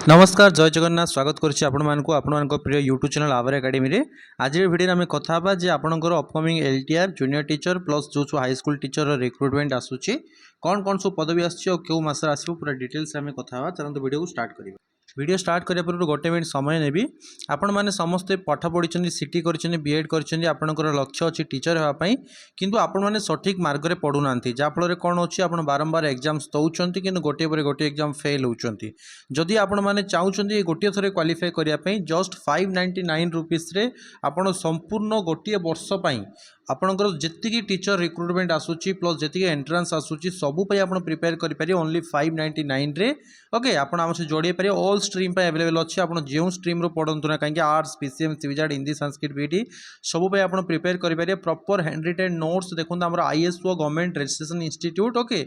नमस्कार जय जगन्नाथ स्वागत करुच्ची आपण प्रिय यूट्यूब चैनल आवर एकेडमी आज वीडियो आम कथा जे आपंकर upcoming LTR junior teacher plus जो हाई स्कूल टीचर रिक्रुटमेंट आसूची कौन कौन सब पदवी आसो क्यों मस आसो पूरा डिटेल्स आम कथा चलते वीडियो को स्टार्ट करिए। वीडियो स्टार्ट करने पूर्व गोटे मिनट समय नेबी आपण मैंने समस्ते पाठ पढ़ी सीटी कर बीएड कर लक्ष्य अच्छी टीचर होगापाई किंतु आपण मैंने सठिक मार्ग में पढ़ुना जहाँफल कौन अच्छी आप बारंबार एग्जाम्स दौरान कि गोटे पर गोटे एग्जाम फेल होती जदि आपण मैंने चाहते गोटे थर क्वालिफाई करने जस्ट 599 रुपीस आपण संपूर्ण गोटे वर्षपाई आपणकर जी टीचर रिक्रुटमेंट आसूची प्लस जी एंट्रांस आसूची सबूपाई आप प्रिपेयर करेंगे ओनली 599 रे ओके आपण आम से जोड़े पारे ऑल स्ट्रीम पर अवेलेबल अच्छे आप जो स्ट्रीम पढ़ु ना कहीं आर्ट्स पीसीएम सीविजाड हिंदी संस्कृत बीटी सबूपाई आप प्रिपेयर करेंगे प्रॉपर हैंड रिटेन नोट्स देखते आम ISO government registration institute okay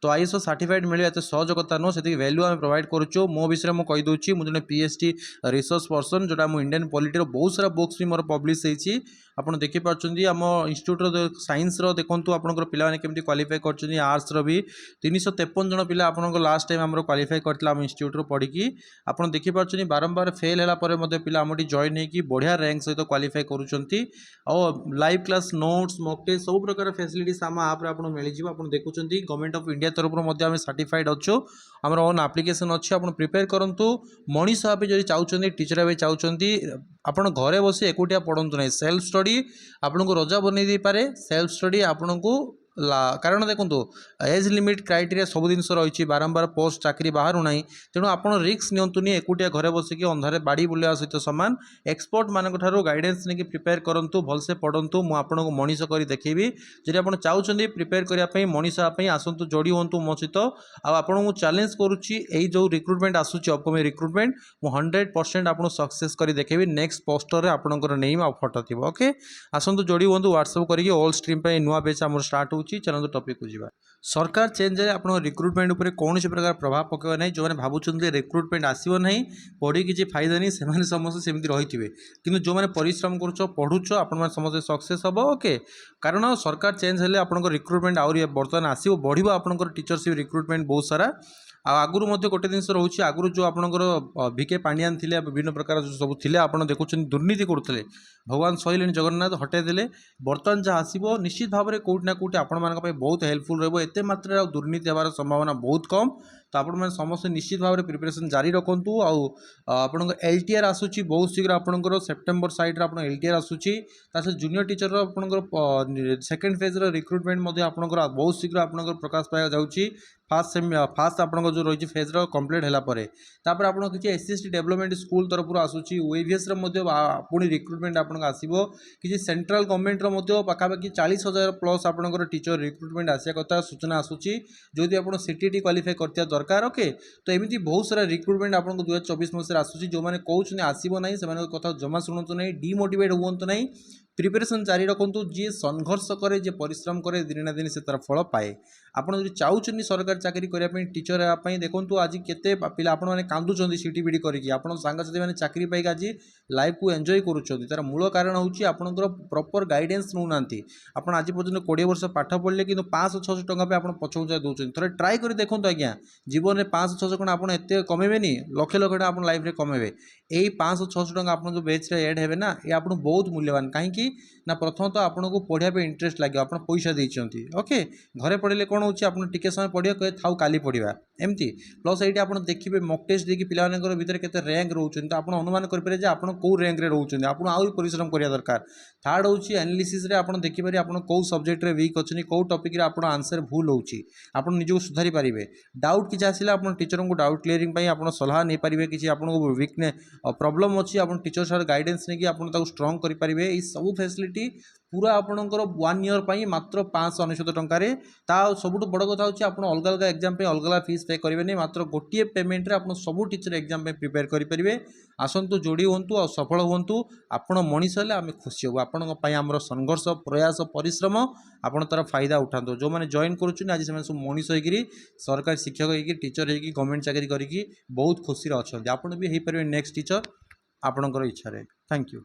तो आईएसओ सर्टिफाइड मिले एत सहज कथा नुह से वैल्यू आम प्रोवाइड करुँ मो विषय में कहीदे मुझे पीएचडी रिसर्च पर्सन जोटा मु इंडियन पॉलिटी बहुत सारा बुक्स भी मोर पब्लिश होती आप देखिए आम इंस्टीट्यूट साइंस देखो आपंकर पिलाने केमती क्वालिफाई कर आर्ट्स भी 353 जन पिला आपंकर लास्ट टाइम आम क्वालिफाई करते आम इंस्टीट्यूट पढ़ी आप देखिए बारंबार फेल है पिला आम जॉइन होगी बढ़िया रैंक सहित क्वालिफाई करुँच और live class notes mock test सब प्रकार फैसिलिटीज आम आप्रे आपको मिल जाए आप देखुं गवर्नमेंट ऑफ इंडिया तरफ आम सर्टिफाइड अच्छु आम ओन आप्लिकेसन अच्छी आप प्रिपेयर करूँ मनीष भाव जब चाहते टीचर भाई चाहते आप घरे बस एकुटिया पढ़ु ना सेल्फ स्टडी आपन को रजा बन पारे सेल्फ स्टडी आपन को कारण देखो एज लिमिट क्राइटेरिया सब जिन रही बारंबार पोस्ट चाकरी बाहर ना तेणु आप रिस्क नियंतुनी एकुटिया घरे बसिक अंधारे बाड़ी बुलिया सहित सामान एक्सपर्ट मान गाइडेंस नहीं प्रिपेयर करूँ भलसे पढ़ु मुझे मनीष कर देखी जब आप चाहते प्रिपेयर करने मनीष आसतु जोड़ी हूँ मो सहित आपको चैलेंज करुच्ची जो रिक्रुटमेंट आसूची अपकमिंग रिक्रुटमेंट मुझे 100% आपको सक्सेस कर देखी नेक्स्ट पोस्टर में आपंकर नेम आ फोटो थी ओके आसतु जोड़ी हूँ व्हाट्सएप करके ऑल स्ट्रीम पर नुआ बेच आम स्टार्ट हो चलते टॉपिक को जावा। सरकार चेंज है आप रिक्रुटमेंट उपर कौन प्रकार प्रभाव पकेगा ना जो मैंने भावुं रिक्रुटमेंट आसो ना पढ़ी किसी फायदा नहीं से समस्त सेमती रही है कि जो मैंने परिश्रम कर पढ़ुच आप समस्त सक्सेस हम ओके कारण सरकार चेंज है आप रिक्रुटमेंट आहरी बर्तमान आसो बढ़ो आपंकर टीचरशिप रिक्रुटमेंट बहुत सारा आगुरी गोटे जिन रोचे आगुरी जो आपंकर भिके पांडियान थे विभिन्न प्रकार जो सब थे आप देखुं दुर्नीति करुले भगवान सहिले जगन्नाथ हटेदेले बर्तमान जहाँ आसो निश्चित भाव में कौटना कौटी आपण बहुत हेल्पफुल रही मात्रा दुर्नीति हमार संभावना बहुत कम तो आप समस्त निश्चित भाव में प्रिपरेशन जारी रखु आपण एलटीआर आसूची बहुत शीघ्र आपंकर सेप्टेम्बर साइड आप एलटीआर आसूची जूनियर टीचर आपंकर सेकेंड फेज रिक्रुटमेंट आपंकर बहुत शीघ्र आपंकर प्रकाश पाया जाऊँगी फास्ट आप जो रही फेज कंप्लीट है आप किसी एससीएसटी डेवलपमेंट स्कूल तरफ आसूची ओएवीएस पुणी रिक्रुटमेंट आपको आसो कि सेंट्रल गवर्नमेंट पाखापाखि 40,000 प्लस आपंकर टीचर रिक्रुटमेंट आसा कथा सूचना आसूची जो आप सीटीटी क्वालिफाई करते दरकार ओके तो एमती बहुत सारा रिक्रुटमेंट आपको 2024 मसीह आसूची जो मैंने कहते आसो ना से कथा जमा शुणु ना डिमोटिवेट हूँ ना प्रिपरेशन जारी रखु जी संघर्ष करे जी परिश्रम करे दिन ना दिन से तार फल पाए आप चाहते सरकारी चाकरी करने टीचर होगापी देखो आज केते पिला आपण मैंने कांदुंट सीटी बीडी करके आप सांगसाथी मैंने चाकरी पाई आज लाइफ को एंजॉय करुँच तार मूल कारण हूँ आपंकर प्रॉपर गाइडेंस नौना आप आज पर्यटन 20 वर्ष पाठ पढ़ले कि 500-600 टका आप पछौचा दौरान थे ट्राए कर देखो आज्ञा जीवन में 500-600 टका आप एत कमेबे लक्ष लक्ष टका आप लाइफ में कमेबे यही 500-600 टका आप जो बेच एड हे ना ये आपको बहुत मूल्यवान कहीं ना प्रथम तो आपको पढ़ाई इंटरेस्ट लगे आप पैसा देते ओके घरे पढ़ले कौन हो टिके समय पढ़िया कहे थाउ काली पढ़ा एमती प्लस ये आप देखिए मॉक टेस्ट देखिए पिलानकर भितर केते रैंक रोचन तो आप अनुमान करेंगे आप कौ रैंक रे रोचन आप आहरी परिश्रम करिया दरकार थर्ड होची एनालिसिस रे आप देखिपारे आप कौ सब्जेक्ट रे वीक अच्छे कौ टॉपिक रे आप आंसर भूल होची आप निजको सुधारी पारिबे डाउट किसी आसिला आप टीचर को डाउट क्लीयरिंग पई आप सलाह नहीं पारिबे किसी आपको वीकनेस प्रॉब्लम अच्छी आप टीचर सार गाइडेंस नहीं आप स्ट्रॉन्ग करि पारिबे ये सब फैसिलिटी पूरा आपणकर 1 ईयर पर मात्र 599 टकर सबुठ बड़ कथा होची आप अलग अलग एग्जाम पे अलग अलग फीस पे करेंगे नहीं मात्र गोटे पेमेंट रे आप सब टीचर एग्जाम पे प्रिपेयर करेंगे आसतु जोड़ी हूँ और सफल हूँ आपण मनीष हेल्ले आम खुशी हूँ आपंर संघर्ष प्रयास परिश्रम आप तार फायदा उठातु जो मैंने जॉइन करुँच आज से सब मनीष होगी सरकारी शिक्षक होगी टीचर होगी गवर्नमेंट चाकरी करके बहुत खुशी अच्छा आप भी हो पारे नेक्स्ट टीचर आपणकर इच्छा। Thank you.